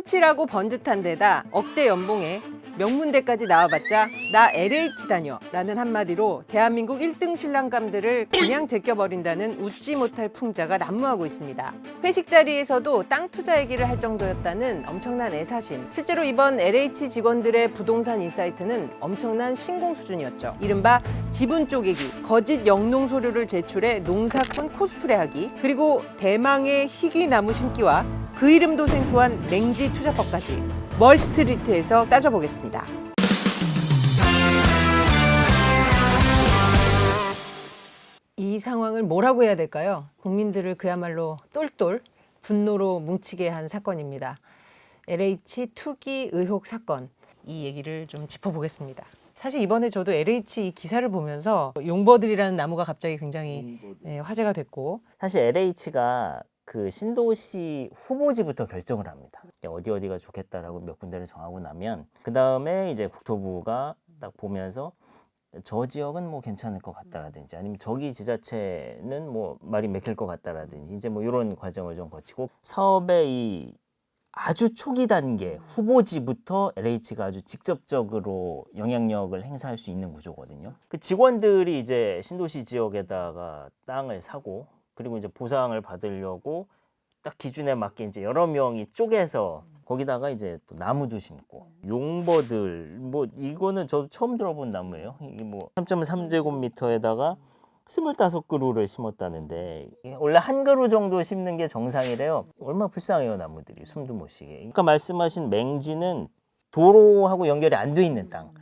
펀치라고 번듯한 데다 억대 연봉에 명문대까지 나와봤자 나 LH 다녀 라는 한마디로 대한민국 1등 신랑감들을 그냥 제껴버린다는 웃지 못할 풍자가 난무하고 있습니다. 회식 자리에서도 땅 투자 얘기를 할 정도였다는 엄청난 애사심. 실제로 이번 LH 직원들의 부동산 인사이트는 엄청난 신공 수준이었죠. 이른바 지분 쪼개기, 거짓 영농 서류를 제출해 농사꾼 코스프레하기, 그리고 대망의 희귀나무 심기와 그 이름도 생소한 맹지 투자법까지 멀스트리트에서 따져보겠습니다. 이 상황을 뭐라고 해야 될까요? 국민들을 그야말로 똘똘 분노로 뭉치게 한 사건입니다. LH 투기 의혹 사건, 이 얘기를 좀 짚어보겠습니다. 사실 이번에 저도 LH 이 기사를 보면서 용버들이라는 나무가 갑자기 굉장히 화제가 됐고, 사실 LH가 그 신도시 후보지부터 결정을 합니다. 어디가 좋겠다라고 몇 군데를 정하고 나면 그 다음에 이제 국토부가 딱 보면서 저 지역은 뭐 괜찮을 것 같다라든지 아니면 저기 지자체는 뭐 말이 맥힐 것 같다라든지 이제 뭐 이런 과정을 좀 거치고 사업의 이 아주 초기 단계 후보지부터 LH가 아주 직접적으로 영향력을 행사할 수 있는 구조거든요. 그 직원들이 이제 신도시 지역에다가 땅을 사고 그리고 이제 보상을 받으려고 딱 기준에 맞게 이제 여러 명이 쪼개서 거기다가 이제 또 나무도 심고 용버들 뭐 이거는 저도 처음 들어본 나무예요. 이게 뭐 3.3제곱미터에다가 25그루를 심었다는데 원래 한 그루 정도 심는 게 정상이래요. 얼마나 불쌍해요 나무들이 숨도 못 쉬게. 아까 말씀하신 맹지는 도로하고 연결이 안 돼 있는 땅.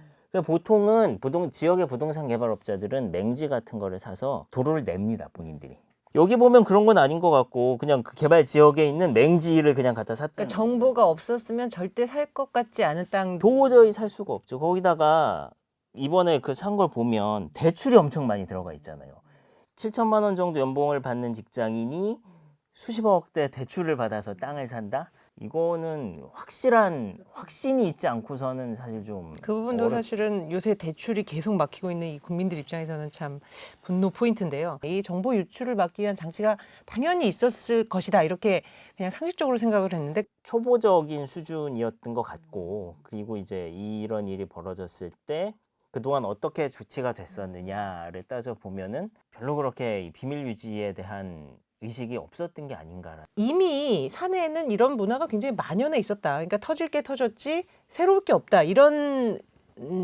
보통은 지역의 부동산 개발업자들은 맹지 같은 거를 사서 도로를 냅니다 본인들이. 여기 보면 그런 건 아닌 것 같고 그냥 그 개발 지역에 있는 맹지를 그냥 갖다 샀다. 그러니까 정보가 없었으면 절대 살 것 같지 않은 땅. 도저히 살 수가 없죠. 거기다가 이번에 그 산 걸 보면 대출이 엄청 많이 들어가 있잖아요. 7천만 원 정도 연봉을 받는 직장인이 수십억대 대출을 받아서 땅을 산다? 이거는 확신이 있지 않고서는 사실 좀 그 부분도 사실은 요새 대출이 계속 막히고 있는 이 국민들 입장에서는 참 분노 포인트인데요. 이 정보 유출을 막기 위한 장치가 당연히 있었을 것이다 이렇게 그냥 상식적으로 생각을 했는데 초보적인 수준이었던 것 같고 그리고 이제 이런 일이 벌어졌을 때 그동안 어떻게 조치가 됐었느냐를 따져보면은 별로 그렇게 이 비밀 유지에 대한 의식이 없었던 게 아닌가. 이미 사내에는 이런 문화가 굉장히 만연해 있었다. 그러니까 터질 게 터졌지 새로울 게 없다. 이런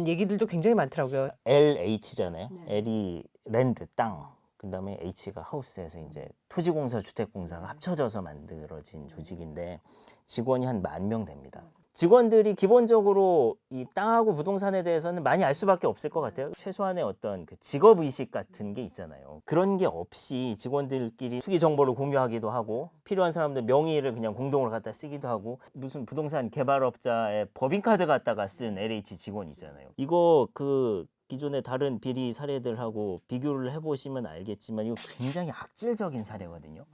얘기들도 굉장히 많더라고요. LH잖아요. L이 랜드, 땅. 그다음에 H가 하우스에서 이제 토지공사, 주택공사가 합쳐져서 만들어진 조직인데 직원이 한 10,000명 됩니다. 직원들이 기본적으로 이 땅하고 부동산에 대해서는 많이 알 수밖에 없을 것 같아요. 최소한의 어떤 그 직업의식 같은 게 있잖아요. 그런 게 없이 직원들끼리 투기 정보를 공유하기도 하고 필요한 사람들 명의를 그냥 공동으로 갖다 쓰기도 하고 무슨 부동산 개발업자의 법인카드 갖다가 쓴 LH 직원 있잖아요. 이거 그 기존의 다른 비리 사례들하고 비교를 해보시면 알겠지만 이거 굉장히 악질적인 사례거든요.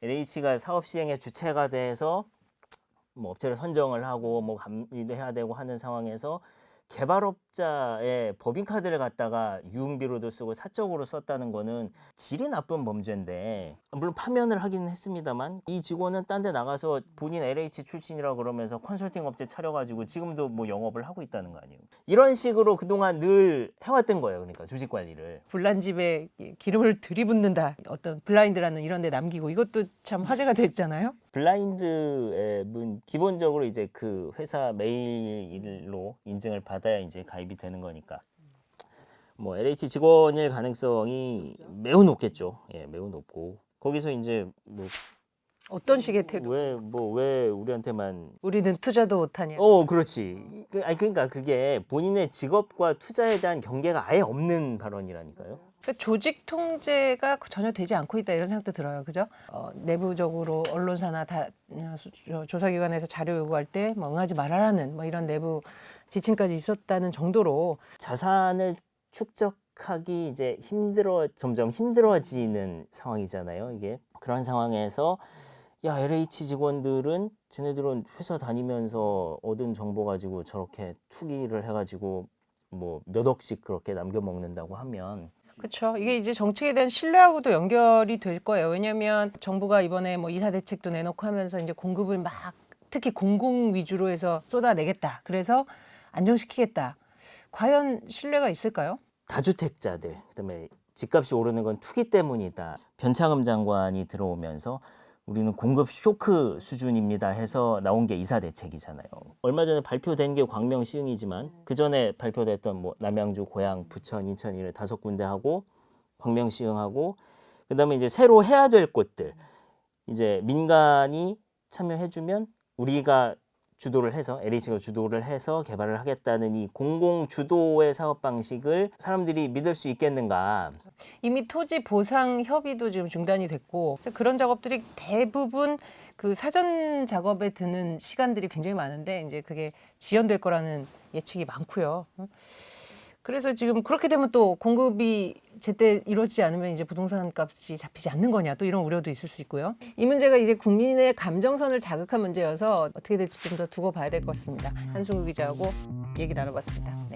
LH가 사업 시행의 주체가 돼서 뭐 업체를 선정을 하고 뭐 감리도 해야 되고 하는 상황에서 개발업자의 법인카드를 갖다가 유흥비로도 쓰고 사적으로 썼다는 거는 질이 나쁜 범죄인데 물론 파면을 하긴 했습니다만 이 직원은 딴 데 나가서 본인 LH 출신이라고 그러면서 컨설팅 업체 차려가지고 지금도 뭐 영업을 하고 있다는 거 아니에요. 이런 식으로 그동안 늘 해왔던 거예요. 그러니까 주식 관리를. 불난 집에 기름을 들이붓는다. 어떤 블라인드라는 이런 데 남기고 이것도 참 화제가 됐잖아요. 블라인드 앱은 기본적으로 이제 그 회사 메일로 인증을 받아야 이제 가입이 되는 거니까 뭐 LH 직원일 가능성이 매우 높겠죠. 예, 매우 높고 거기서 이제 뭐 어떤 식의 태도? 왜 우리한테만 우리는 투자도 못하냐. 그렇지. 그러니까 그게 본인의 직업과 투자에 대한 경계가 아예 없는 발언이라니까요. 그러니까 조직 통제가 전혀 되지 않고 있다 이런 생각도 들어요. 그죠? 내부적으로 언론사나 조사기관에서 자료 요구할 때 뭐 응하지 말아라는 뭐 이런 내부 지침까지 있었다는 정도로 자산을 축적하기 이제 점점 힘들어지는 상황이잖아요. 이게 그런 상황에서 야 LH 직원들은 쟤네들은 회사 다니면서 얻은 정보 가지고 저렇게 투기를 해가지고 뭐 몇 억씩 그렇게 남겨 먹는다고 하면 그렇죠. 이게 이제 정책에 대한 신뢰하고도 연결이 될 거예요. 왜냐하면 정부가 이번에 뭐 이사 대책도 내놓고 하면서 이제 공급을 막 특히 공공 위주로 해서 쏟아내겠다. 그래서 안정시키겠다. 과연 신뢰가 있을까요? 다주택자들, 그다음에 집값이 오르는 건 투기 때문이다. 변창흠 장관이 들어오면서 우리는 공급 쇼크 수준입니다 해서 나온 게 이사 대책이잖아요. 얼마 전에 발표된 게 광명 시흥이지만 그 전에 발표됐던 뭐 남양주, 고양, 부천, 인천 이런 5군데 하고 광명 시흥하고 그다음에 이제 새로 해야 될 곳들 이제 민간이 참여해주면 우리가 주도를 해서 LH가 주도를 해서 개발을 하겠다는 이 공공 주도의 사업 방식을 사람들이 믿을 수 있겠는가? 이미 토지 보상 협의도 지금 중단이 됐고 그런 작업들이 대부분 그 사전 작업에 드는 시간들이 굉장히 많은데 이제 그게 지연될 거라는 예측이 많고요. 그래서 지금 그렇게 되면 또 공급이 제때 이루어지지 않으면 이제 부동산 값이 잡히지 않는 거냐 또 이런 우려도 있을 수 있고요. 이 문제가 이제 국민의 감정선을 자극한 문제여서 어떻게 될지 좀 더 두고 봐야 될 것 같습니다. 한승우 기자하고 얘기 나눠봤습니다.